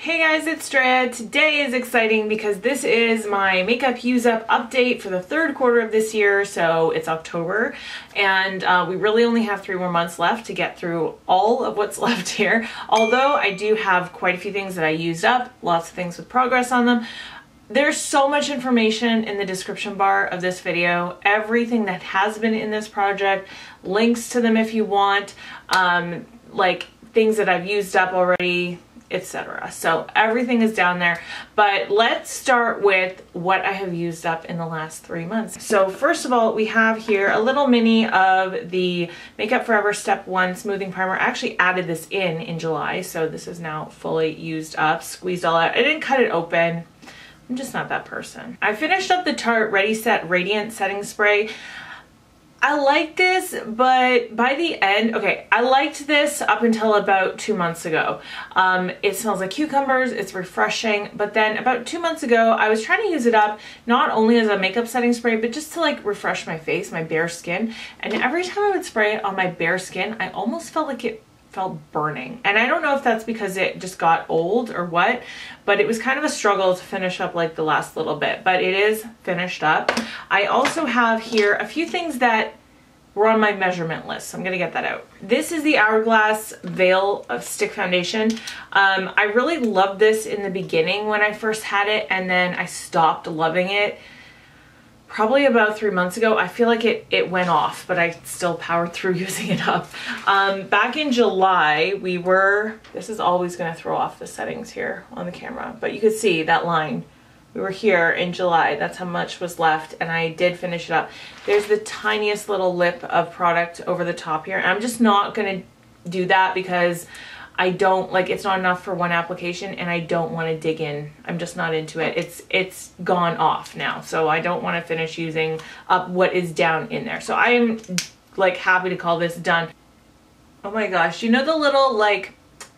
Hey guys, it's Drea. Today is exciting because this is my makeup use up update for the third quarter of this year. So it's October and we really only have 3 more months left to get through all of what's left here. Although I do have quite a few things that I used up, lots of things with progress on them. There's so much information in the description bar of this video. Everything that has been in this project, links to them if you want, like things that I've used up already, etc. So everything is down there, but let's start with what I have used up in the last 3 months. So first of all, we have here a little mini of the Makeup Forever Step 1 Smoothing Primer. I actually added this in July, so this is now fully used up, squeezed all out. I didn't cut it open. I'm just not that person. I finished up the Tarte Ready Set Radiant Setting Spray. I like this, but by the end, okay, I liked this up until about 2 months ago. It smells like cucumbers, it's refreshing, but then about 2 months ago, I was trying to use it up not only as a makeup setting spray, but just to like refresh my face, my bare skin. And every time I would spray it on my bare skin, I almost felt like it felt burning. And I don't know if that's because it just got old or what, but it was kind of a struggle to finish up like the last little bit, but it is finished up. I also have here a few things that were on my measurement list, so I'm gonna get that out. This is the Hourglass Veil of Stick Foundation. I really loved this in the beginning when I first had it, and then I stopped loving it probably about 3 months ago. I feel like it went off, but I still powered through using it up. Back in July, this is always gonna throw off the settings here on the camera, but you could see that line. We were here in July, that's how much was left, and I did finish it up. There's the tiniest little lip of product over the top here, and I'm just not gonna do that because I don't, like, it's not enough for one application and I don't wanna dig in. I'm just not into it. It's gone off now, so I don't wanna finish using up what is down in there. So I am, like, happy to call this done. Oh my gosh, you know the little, like,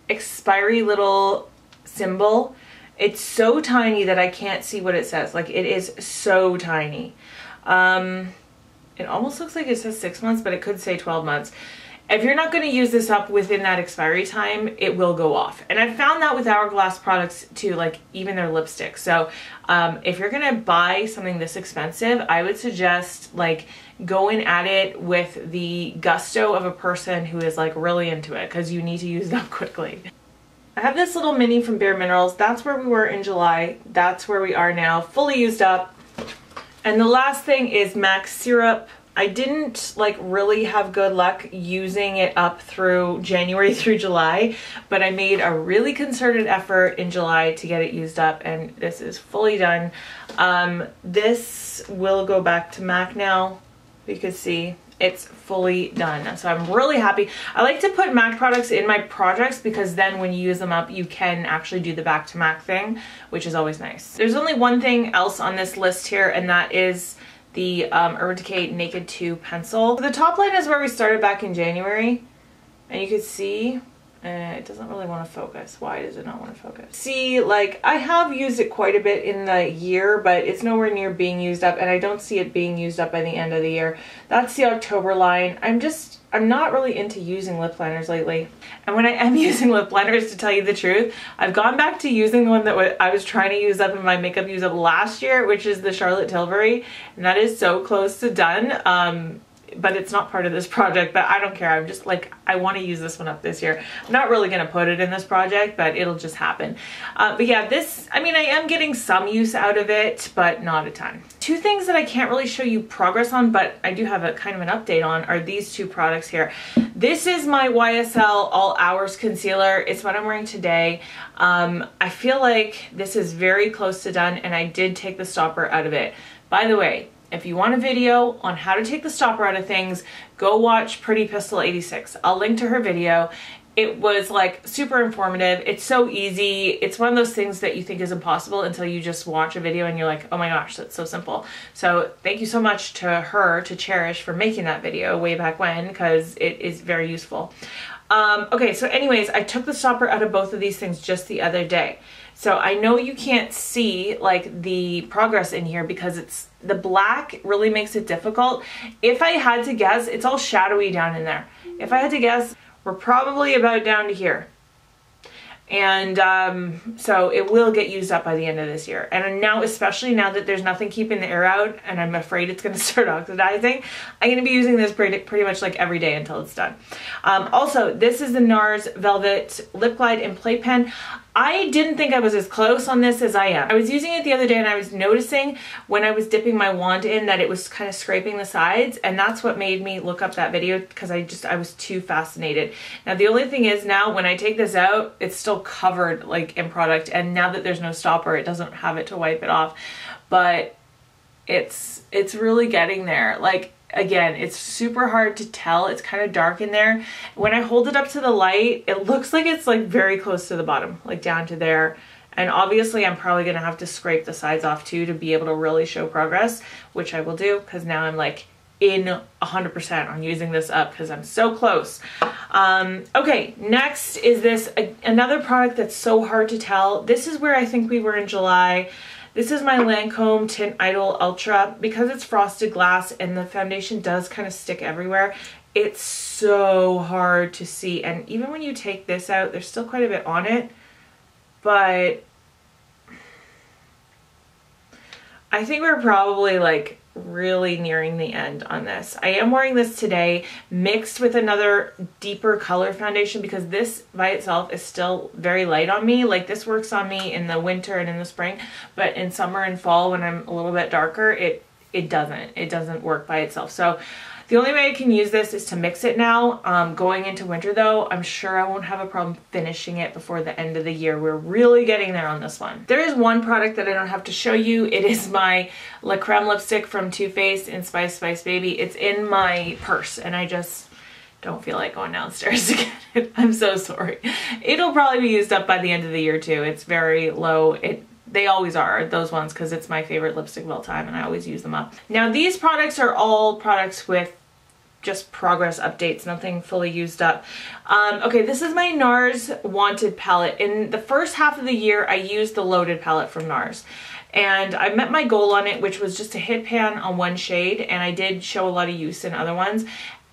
expiry little symbol? It's so tiny that I can't see what it says. Like, it is so tiny. It almost looks like it says 6 months, but it could say 12 months. If you're not going to use this up within that expiry time, it will go off. And I've found that with Hourglass products too, like even their lipsticks. So if you're going to buy something this expensive, I would suggest like going at it with the gusto of a person who is like really into it, because you need to use it up quickly. I have this little mini from Bare Minerals. That's where we were in July. That's where we are now, fully used up. And the last thing is MAC Syrup. I didn't like really have good luck using it up through January through July, but I made a really concerted effort in July to get it used up, and this is fully done. This will go back to MAC now. You can see it's fully done, so I'm really happy. I like to put MAC products in my projects because then when you use them up, you can actually do the back to MAC thing, which is always nice. There's only one thing else on this list here, and that is the Urban Decay Naked 2 pencil. The top line is where we started back in January, and you can see it doesn't really want to focus. Why does it not want to focus? See, like, I have used it quite a bit in the year, but it's nowhere near being used up, and I don't see it being used up by the end of the year. That's the October line. I'm not really into using lip liners lately. And when I am using lip liners, to tell you the truth, I've gone back to using the one that I was trying to use up in my makeup use up last year, which is the Charlotte Tilbury, and that is so close to done. But it's not part of this project, but I don't care. I'm just like, I want to use this one up this year. I'm not really going to put it in this project, but it'll just happen. But yeah, this, I mean, I am getting some use out of it, but not a ton. 2 things that I can't really show you progress on, but I do have a kind of an update on, are these 2 products here. This is my YSL All Hours Concealer. It's what I'm wearing today. I feel like this is very close to done, and I did take the stopper out of it. By the way, if you want a video on how to take the stopper out of things, go watch Pretty Pistol 86. I'll link to her video. It was like super informative. It's so easy. It's one of those things that you think is impossible until you just watch a video and you're like, oh my gosh, that's so simple. So thank you so much to her, to Cherish, for making that video way back when, because it is very useful. Okay, so anyways, I took the stopper out of both of these things just the other day. So I know you can't see like the progress in here because the black really makes it difficult. If I had to guess, it's all shadowy down in there. If I had to guess, we're probably about down to here. And so it will get used up by the end of this year. And now, especially now that there's nothing keeping the air out and I'm afraid it's going to start oxidizing, I'm going to be using this pretty much like every day until it's done. Also, this is the NARS Velvet Lip Glide in Playpen. I didn't think I was as close on this as I am. I was using it the other day and I was noticing when I was dipping my wand in that it was kind of scraping the sides, and that's what made me look up that video, because I was too fascinated. Now the only thing is, now when I take this out, it's still covered like in product, and now that there's no stopper, it doesn't have it to wipe it off, but it's really getting there. Like, again, it's super hard to tell. It's kind of dark in there. When I hold it up to the light, it looks like it's like very close to the bottom, like down to there. And obviously I'm probably gonna have to scrape the sides off too to be able to really show progress, which I will do, because now I'm like in 100% on using this up because I'm so close. Okay, next is this, another product that's so hard to tell. This is where I think we were in July. This is my Lancome Tint Idol Ultra. Because it's frosted glass and the foundation does kind of stick everywhere, it's so hard to see. And even when you take this out, there's still quite a bit on it. But I think we're probably like really nearing the end on this. I am wearing this today mixed with another deeper color foundation, because this by itself is still very light on me. Like, this works on me in the winter and in the spring, but in summer and fall when I'm a little bit darker, it doesn't work by itself. So the only way I can use this is to mix it now. Going into winter though, I'm sure I won't have a problem finishing it before the end of the year. We're really getting there on this one. There is one product that I don't have to show you. It is my La Creme lipstick from Too Faced in Spice Spice Baby. It's in my purse and I just don't feel like going downstairs to get it. I'm so sorry. It'll probably be used up by the end of the year too. It's very low. They always are, those ones, because it's my favorite lipstick of all time and I always use them up. Now these products are all products with just progress updates, nothing fully used up. Okay, this is my NARS Wanted palette. In the first half of the year, I used the Loaded palette from NARS. And I met my goal on it, which was just a hit pan on one shade, and I did show a lot of use in other ones.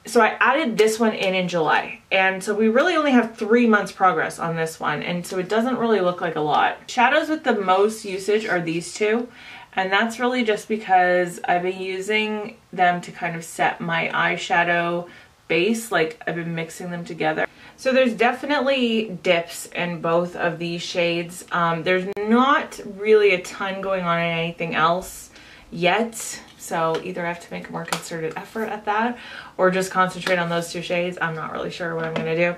So I added this one in July. And so we really only have 3 months progress on this one. And so it doesn't really look like a lot. Shadows with the most usage are these two. And that's really just because I've been using them to kind of set my eyeshadow base. Like, I've been mixing them together. So there's definitely dips in both of these shades. There's not really a ton going on in anything else yet. So either I have to make a more concerted effort at that or just concentrate on those two shades. I'm not really sure what I'm gonna do.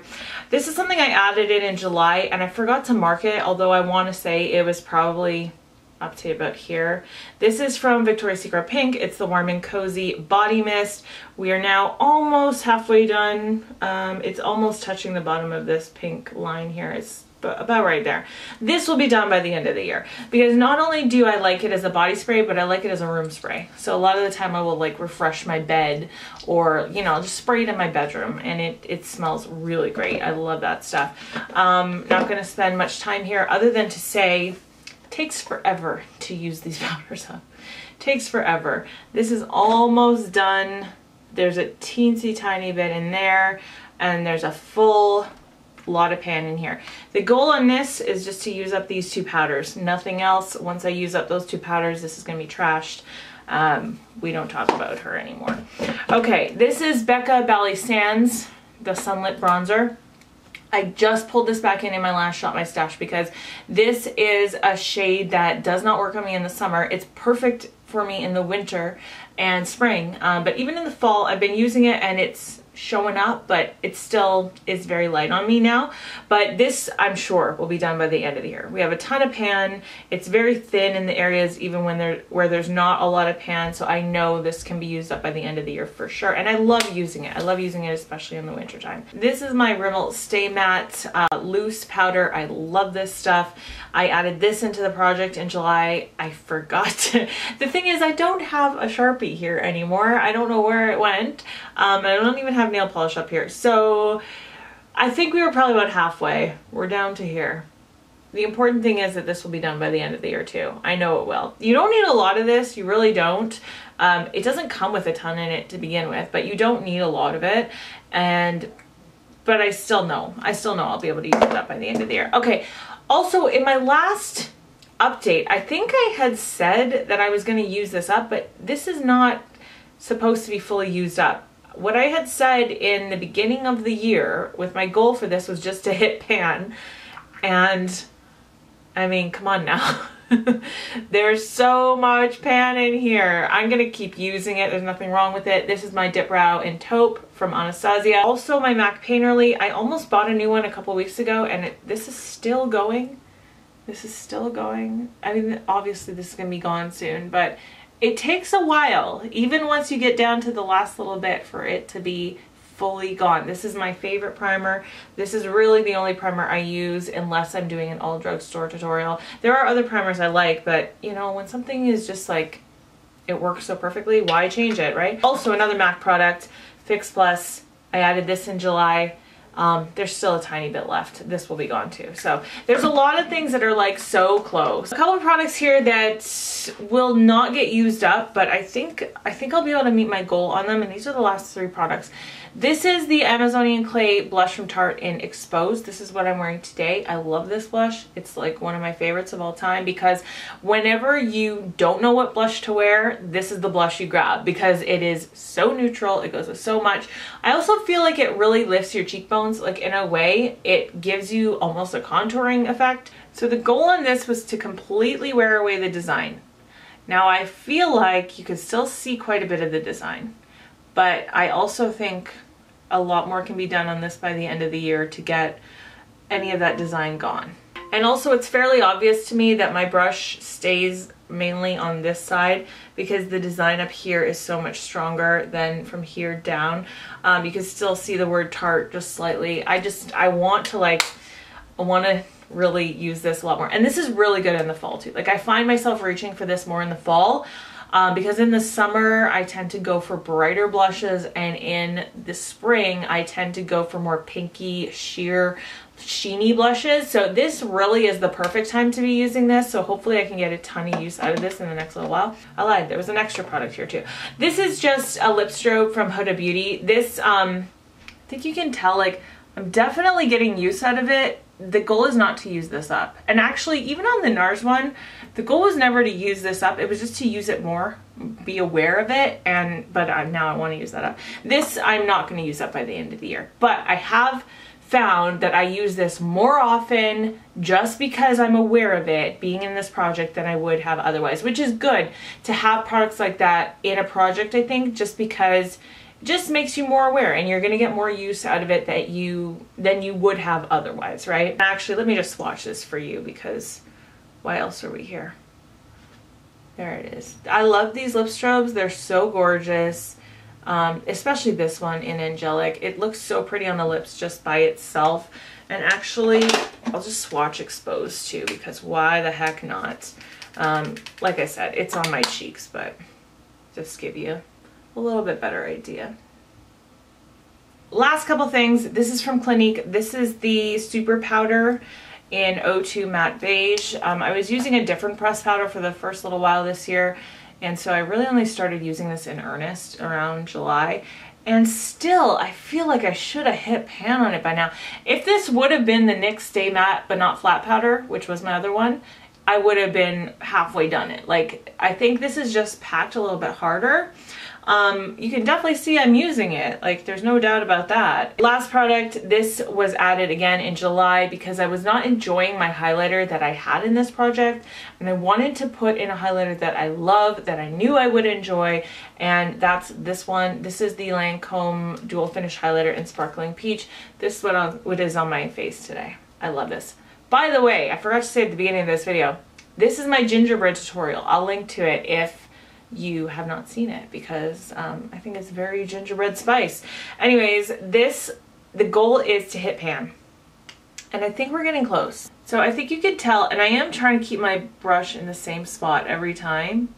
This is something I added in July and I forgot to mark it, although I wanna say it was probably up to about here. This is from Victoria's Secret Pink. It's the Warm and Cozy Body Mist. We are now almost halfway done. It's almost touching the bottom of this pink line here. It's about right there. This will be done by the end of the year, because not only do I like it as a body spray, but I like it as a room spray. So a lot of the time I will like refresh my bed or, you know, just spray it in my bedroom, and it smells really great. I love that stuff. Not going to spend much time here other than to say it takes forever to use these powders up. It takes forever. This is almost done. There's a teensy tiny bit in there, and there's a full lot of pan in here. The goal on this is just to use up these two powders, nothing else. Once I use up those two powders, this is going to be trashed. We don't talk about her anymore. Okay, this is Becca Bally Sands, the Sunlit Bronzer. I just pulled this back in my last Shop My Stash because this is a shade that does not work on me in the summer. It's perfect for me in the winter and spring, but even in the fall I've been using it and it's showing up, but it still is very light on me now. But this, I'm sure, will be done by the end of the year. We have a ton of pan. It's very thin in the areas even when where there's not a lot of pan, so I know this can be used up by the end of the year for sure. And I love using it. I love using it especially in the winter time. This is my Rimmel Stay Matte loose powder. I love this stuff. I added this into the project in July. I forgot. The thing is, I don't have a Sharpie here anymore. I don't know where it went. I don't even have nail polish up here. So I think we were probably about halfway. We're down to here. The important thing is that this will be done by the end of the year too. I know it will. You don't need a lot of this. You really don't. It doesn't come with a ton in it to begin with, but you don't need a lot of it. And but I still know I'll be able to use it up by the end of the year. Okay, also in my last update, I think I had said that I was going to use this up, but this is not supposed to be fully used up. What I had said in the beginning of the year with my goal for this was just to hit pan, and I mean, come on now. There's so much pan in here. I'm gonna keep using it. There's nothing wrong with it. This is my Dip Brow in Taupe from Anastasia. Also my MAC Painterly. I almost bought a new one a couple weeks ago, and this is still going. This is still going. I mean, obviously this is gonna be gone soon, but it takes a while, even once you get down to the last little bit, for it to be fully gone. This is my favorite primer. This is really the only primer I use unless I'm doing an all drugstore tutorial. There are other primers I like, but you know, when something is just like, it works so perfectly, why change it, right? Also another MAC product, Fix Plus. I added this in July. There's still a tiny bit left. This will be gone too. So there's a lot of things that are like so close. A couple of products here that will not get used up, but I think I'll be able to meet my goal on them, and these are the last 3 products. This is the Amazonian Clay blush from Tarte in Exposed. This is what I'm wearing today. I love this blush. It's like one of my favorites of all time, because whenever you don't know what blush to wear, this is the blush you grab, because it is so neutral. It goes with so much. I also feel like it really lifts your cheekbones. Like, in a way, it gives you almost a contouring effect. So the goal on this was to completely wear away the design. Now I feel like you could still see quite a bit of the design, but I also think a lot more can be done on this by the end of the year to get any of that design gone. And also it's fairly obvious to me that my brush stays mainly on this side, because the design up here is so much stronger than from here down. You can still see the word Tarte just slightly. I want to really use this a lot more. And this is really good in the fall too. Like, I find myself reaching for this more in the fall. Because in the summer I tend to go for brighter blushes, and in the spring I tend to go for more pinky, sheer, sheeny blushes. So this really is the perfect time to be using this. So hopefully I can get a ton of use out of this in the next little while. I lied, there was an extra product here too. This is just a lip strobe from Huda Beauty. This, I think you can tell, like, I'm definitely getting use out of it. The goal is not to use this up. And actually, even on the NARS one, the goal was never to use this up. It was just to use it more, be aware of it, but now I want to use that up. This I'm not going to use up by the end of the year. But I have found that I use this more often just because I'm aware of it being in this project than I would have otherwise, which is good to have products like that in a project, I think, just because it just makes you more aware, and you're going to get more use out of it than you would have otherwise, right? Actually, let me just swatch this for you, because why else are we here? There it is. I love these lip strobes. They're so gorgeous. Especially this one in Angelic. It looks so pretty on the lips just by itself. And actually, I'll just swatch Exposed too, because why the heck not? Like I said, it's on my cheeks, but just give you a little bit better idea. Last couple things. This is from Clinique. This is the Super Powder in 02 Matte Beige. I was using a different pressed powder for the first little while this year, and so I really only started using this in earnest around July. And still, I feel like I should have hit pan on it by now. If this would have been the NYX Stay Matte But Not Flat powder, which was my other one, I would have been halfway done it. Like, I think this is just packed a little bit harder. You can definitely see I'm using it. Like, there's no doubt about that. Last product, this was added again in July because I was not enjoying my highlighter that I had in this project, and I wanted to put in a highlighter that I love, that I knew I would enjoy, and that's this one. This is the Lancome Dual Finish Highlighter in Sparkling Peach. This is what is on my face today. I love this. By the way, I forgot to say at the beginning of this video, this is my gingerbread tutorial. I'll link to it if you have not seen it, because I think it's very gingerbread spice. Anyways, the goal is to hit pan, and I think we're getting close. So I think you can tell, and I am trying to keep my brush in the same spot every time,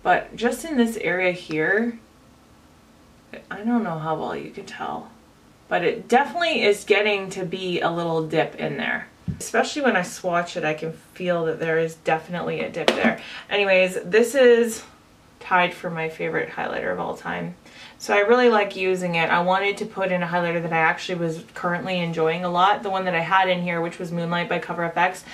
but just in this area here, I don't know how well you can tell, but it definitely is getting to be a little dip in there. Especially when I swatch it, I can feel that there is definitely a dip there. Anyways, this is tied for my favorite highlighter of all time. So I really like using it. I wanted to put in a highlighter that I actually was currently enjoying a lot. The one that I had in here, which was Moonlight by Cover FX.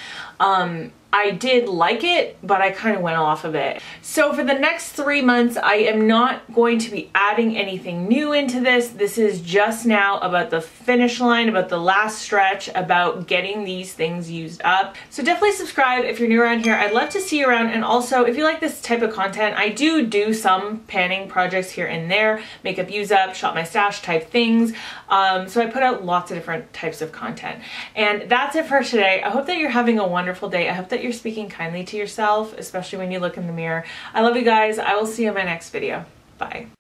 I did like it, but I kind of went off of it. So for the next 3 months, I am not going to be adding anything new into this. This is just now about the finish line, about the last stretch, about getting these things used up. So definitely subscribe if you're new around here. I'd love to see you around. And also, if you like this type of content, I do some panning projects here and there, makeup use up, shop my stash type things. So I put out lots of different types of content. And that's it for today. I hope that you're having a wonderful day. I hope that you're speaking kindly to yourself, especially when you look in the mirror. I love you guys. I will see you in my next video. Bye.